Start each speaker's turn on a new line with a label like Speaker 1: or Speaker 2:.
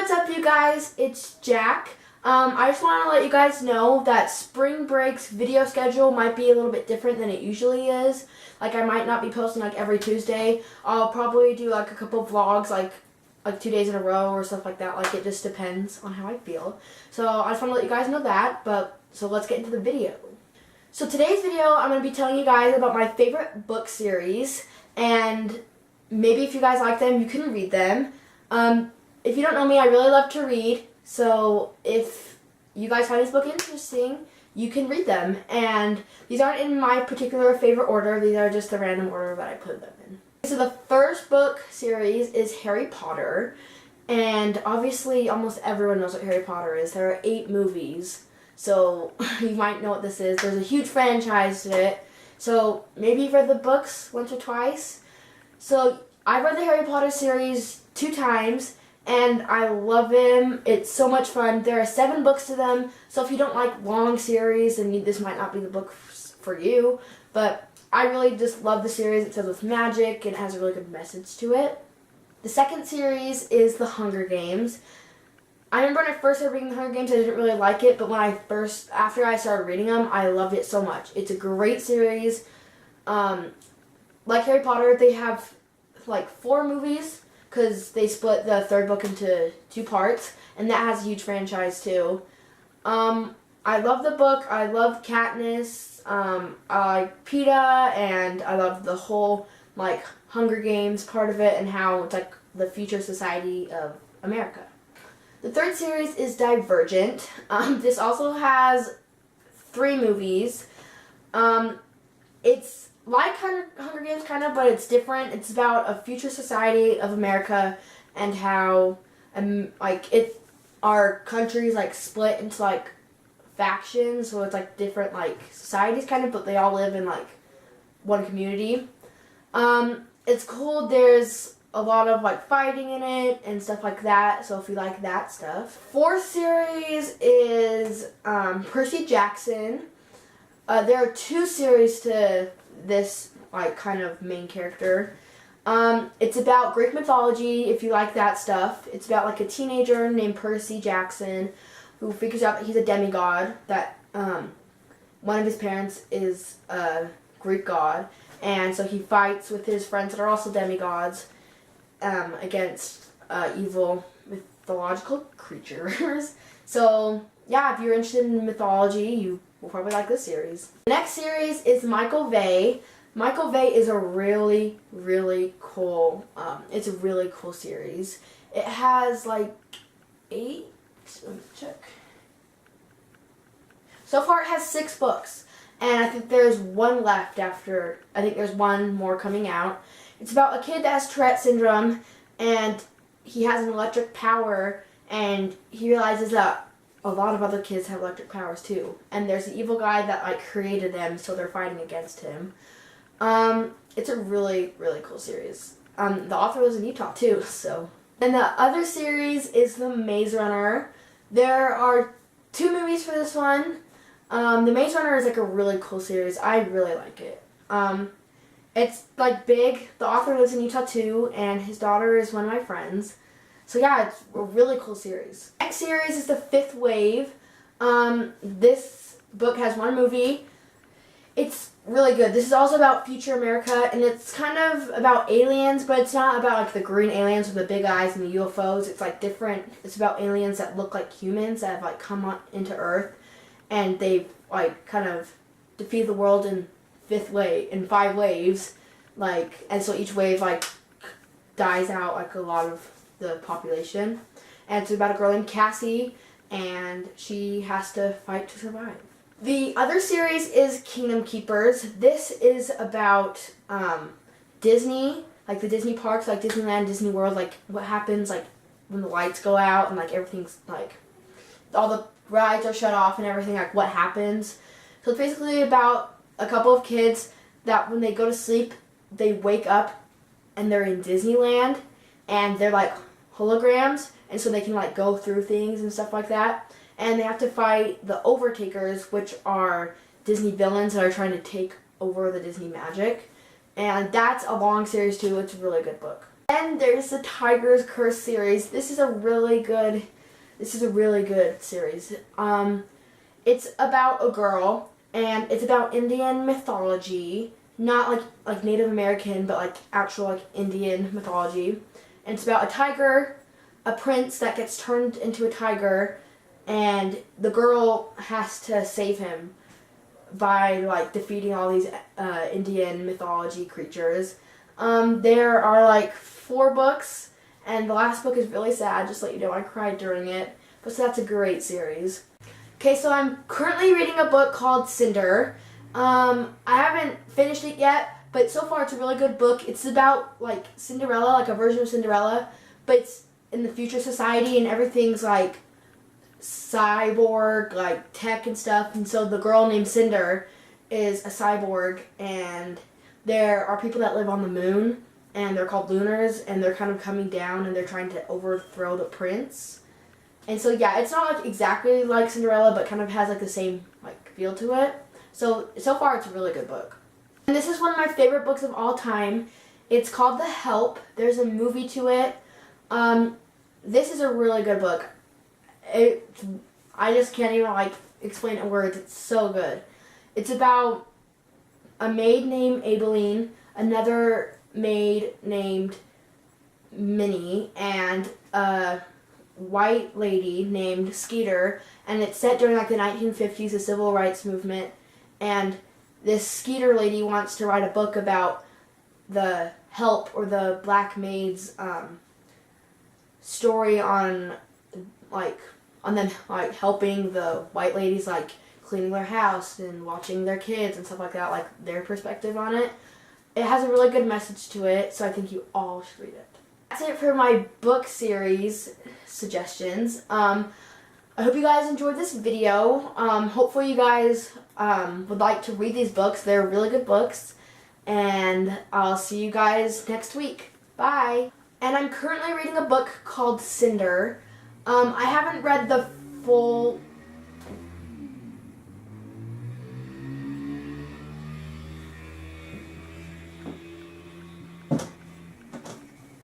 Speaker 1: what's up you guys? It's Jack. I just want to let you guys know that spring break's video schedule might be a little bit different than it usually is. Like I might not be posting like every Tuesday. I'll probably do like a couple vlogs like 2 days in a row or stuff like that. Like it just depends on how I feel. So I just want to let you guys know that. So let's get into the video. So today's video I'm going to be telling you guys about my favorite book series, and maybe if you guys like them you can read them. If you don't know me, I really love to read, so if you guys find this book interesting, you can read them. And these aren't in my particular favorite order, these are just the random order that I put them in. So the first book series is Harry Potter, and obviously almost everyone knows what Harry Potter is. There are 8 movies, so you might know what this is. There's a huge franchise to it, so maybe you've read the books once or twice. So I've read the Harry Potter series 2 times, and I love them. It's so much fun. There are 7 books to them, so if you don't like long series, then this might not be the book for you. But I really just love the series. It says with magic, and it has a really good message to it. The second series is The Hunger Games. I remember when I first started reading The Hunger Games, I didn't really like it, but after I started reading them, I loved it so much. It's a great series. Like Harry Potter, they have like 4 movies, because they split the 3rd book into 2 parts, and that has a huge franchise too. I love the book. I love Katniss. I like Peeta, and I love the whole like Hunger Games part of it and how it's like the future society of America. The 3rd series is Divergent. This also has 3 movies. It's like Hunger Games kind of, but it's different. It's about a future society of America and how our country's like split into like factions, so it's like different like societies kind of, but they all live in like one community. It's cool. There's a lot of like fighting in it and stuff like that, so if you like that stuff. 4th series is Percy Jackson. There are 2 series to this like kind of main character. It's about Greek mythology, if you like that stuff. It's about like a teenager named Percy Jackson who figures out that he's a demigod, that one of his parents is a Greek god, and so he fights with his friends that are also demigods against evil mythological creatures. So yeah, if you're interested in mythology, you will probably like this series. The next series is Michael Vey. Michael Vey is a really, really cool, it's a really cool series. It has like 8, let me check. So far it has 6 books, and I think there's 1 left after, I think there's 1 more coming out. It's about a kid that has Tourette syndrome, and he has an electric power, and he realizes that a lot of other kids have electric powers too. And there's an evil guy that like created them, so they're fighting against him. It's a really, really cool series. The author lives in Utah too, so. And the other series is The Maze Runner. There are 2 movies for this one. The Maze Runner is like a really cool series. I really like it. It's like big. The author lives in Utah too, and his daughter is one of my friends. So yeah, it's a really cool series. Next series is The Fifth Wave. This book has 1 movie. It's really good. This is also about future America, and it's kind of about aliens, but it's not about like the green aliens with the big eyes and the UFOs. It's like different. It's about aliens that look like humans that have like come into Earth, and they've like kind of defeated the world in 5 waves. Like, and so each wave like dies out like a lot of the population, and it's about a girl named Cassie, and she has to fight to survive. The other series is Kingdom Keepers. This is about Disney, like the Disney parks, like Disneyland, Disney World, like what happens like when the lights go out and like everything's like all the rides are shut off and everything, like what happens. So it's basically about a couple of kids that when they go to sleep, they wake up and they're in Disneyland, and they're like holograms, and so they can like go through things and stuff like that. And they have to fight the Overtakers, which are Disney villains that are trying to take over the Disney magic. And that's a long series too. It's a really good book. And there's the Tiger's Curse series. This is a really good series. It's about a girl, and it's about Indian mythology, not like Native American, but like actual like Indian mythology. And it's about a tiger, a prince that gets turned into a tiger, and the girl has to save him by like defeating all these Indian mythology creatures. There are like 4 books, and the last book is really sad, just to let you know. I cried during it, but so that's a great series. Okay, so I'm currently reading a book called Cinder. I haven't finished it yet, but so far it's a really good book. It's about like Cinderella, like a version of Cinderella, but it's in the future society and everything's like cyborg, like tech and stuff. And so the girl named Cinder is a cyborg, and there are people that live on the moon, and they're called Lunars, and they're kind of coming down, and they're trying to overthrow the prince. And so yeah, it's not like exactly like Cinderella, but kind of has like the same like feel to it. So far it's a really good book. And this is one of my favorite books of all time. It's called The Help. There's a movie to it. This is a really good book. I just can't even like explain it in words. It's so good. It's about a maid named Aibileen, another maid named Minnie, and a white lady named Skeeter, and it's set during like the 1950s, the civil rights movement, and this Skeeter lady wants to write a book about the help, or the black maid's story on them like helping the white ladies, like cleaning their house and watching their kids and stuff like that, like their perspective on it. It has a really good message to it, so I think you all should read it. That's it for my book series suggestions. I hope you guys enjoyed this video. Hopefully you guys would like to read these books. They're really good books. And I'll see you guys next week. Bye. And I'm currently reading a book called Cinder. I haven't read the full